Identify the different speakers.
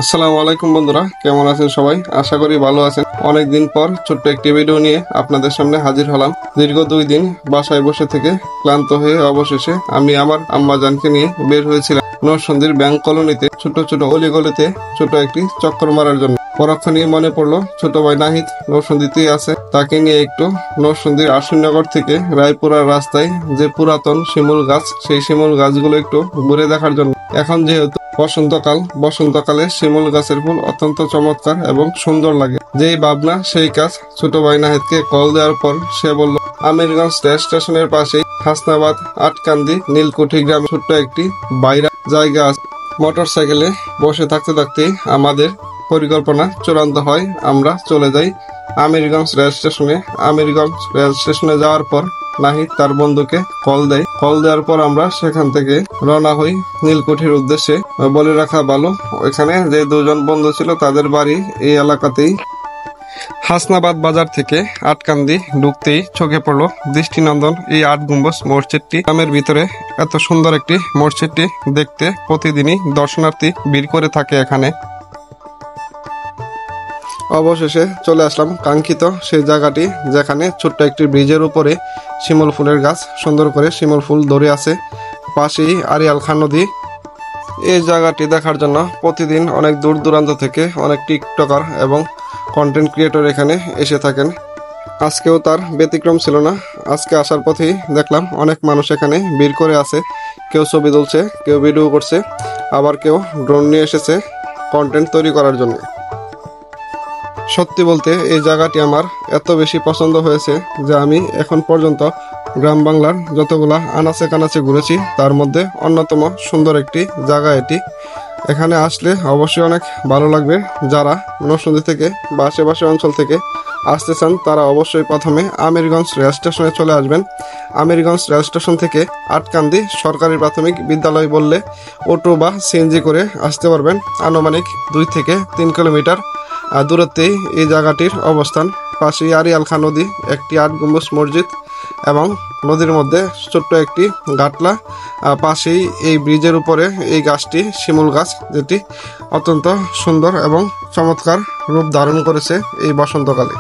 Speaker 1: আসসালামু আলাইকুম বন্ধুরা, কেমন আছেন সবাই? আশা করি ভালো আছেন। অনেকদিন পর ছোট্ট একটি ভিডিও নিয়ে আপনাদের সামনে হাজির হলাম। দীর্ঘ 2 দিন বাসায় বসে থেকে ক্লান্ত হয়ে অবশেষে আমি আমার আম্মাজানকে নিয়ে বের হয়েছিলাম নরসিংদীর ব্যাংক কলোনিতে ছোট ছোট অলিগলিতে ছোট একটি চক্কর মারার জন্য। পরক্ষণেই মনে পড়লো ছোট ভাই নাহিদ নরসিংদীতেই আছে, তাকে নিয়ে একটু নরসিংদীর আশুনগর থেকে রায়পুরার রাস্তায় যে পুরাতন শিমুল গাছ, সেই শিমুল গাছগুলো একটু ঘুরে দেখার জন্য। এখন যেহেতু বসন্তকালে শিমুল গাছের ফুল অত্যন্ত চমৎকার এবং সুন্দর লাগে। যেই ভাবনা সেই কাজ। ছোট ভাই নাহিদকে কল দেওয়ার পর সে বলল আমিরগঞ্জ রেল স্টেশনের পাশেই হাসনাবাদ আটকান্দি নীলকুঠি গ্রামে ছোট্ট একটি বাইরা জায়গা আছে। মোটর সাইকেলে বসে থাকতে থাকতে আমাদের পরিকল্পনা চূড়ান্ত হয়। আমরা চলে যাই আমিরগঞ্জ রেল স্টেশনে। আমিরগঞ্জ রেল স্টেশনে যাওয়ার পর নাহিদ তার বন্ধুকে কল দেয়। কল দেওয়ার পর আমরা সেখান থেকে রওনা হই নীলকুঠির উদ্দেশ্যে। বলে রাখা ভালো, ওইখানে যে 2 জন বন্ধু ছিল তাদের বাড়ি এই এলাকাতেই। হাসনাবাদ বাজার থেকে আটকান্দি ঢুকতেই চোখে পড়লো দৃষ্টিনন্দন এই 8 গম্বুজ মসজিদটি। গ্রামের ভিতরে এত সুন্দর একটি মসজিদটি দেখতে প্রতিদিনই দর্শনার্থী ভিড় করে থাকে এখানে। অবশেষে চলে আসলাম কাঙ্ক্ষিত সেই জায়গাটি, যেখানে ছোট্ট একটি ব্রিজের উপরে শিমুল ফুলের গাছ সুন্দর করে শিমুল ফুল ধরে আছে। পাশেই আরিয়াল খান নদী। এই জায়গাটি দেখার জন্য প্রতিদিন অনেক দূর দূরান্ত থেকে অনেক টিকটকার এবং কন্টেন্ট ক্রিয়েটর এখানে এসে থাকেন। আজকেও তার ব্যতিক্রম ছিল না। আজকে আসার পথেই দেখলাম অনেক মানুষ এখানে ভিড় করে আছে। কেউ ছবি তুলছে, কেউ ভিডিও করছে, আবার কেউ ড্রোন নিয়ে এসেছে কন্টেন্ট তৈরি করার জন্য। সত্যি বলতে এই জায়গাটি আমার এত বেশি পছন্দ হয়েছে যে আমি এখন পর্যন্ত গ্রাম বাংলার যতগুলা আনাচে কানাচে ঘুরেছি তার মধ্যে অন্যতম সুন্দর একটি জায়গা এটি। এখানে আসলে অবশ্যই অনেক ভালো লাগবে। যারা নরসিংদী থেকে বা আশেপাশে অঞ্চল থেকে আসতে চান তারা অবশ্যই প্রথমে আমিরগঞ্জ রেল স্টেশনে চলে আসবেন। আমিরগঞ্জ রেল স্টেশন থেকে আটকান্দি সরকারি প্রাথমিক বিদ্যালয় বললে অটো বা সিএনজি করে আসতে পারবেন। আনুমানিক 2 থেকে 3 কিলোমিটার দূরত্বেই এই জায়গাটির অবস্থান। পাশেই আরিয়াল খান নদী, একটি 8 গম্বুজ মসজিদ এবং নদীর মধ্যে ছোট্ট একটি ঘাটলা। পাশেই এই ব্রিজের উপরে এই গাছটি শিমুল গাছ, যেটি অত্যন্ত সুন্দর এবং চমৎকার রূপ ধারণ করেছে এই বসন্তকালে।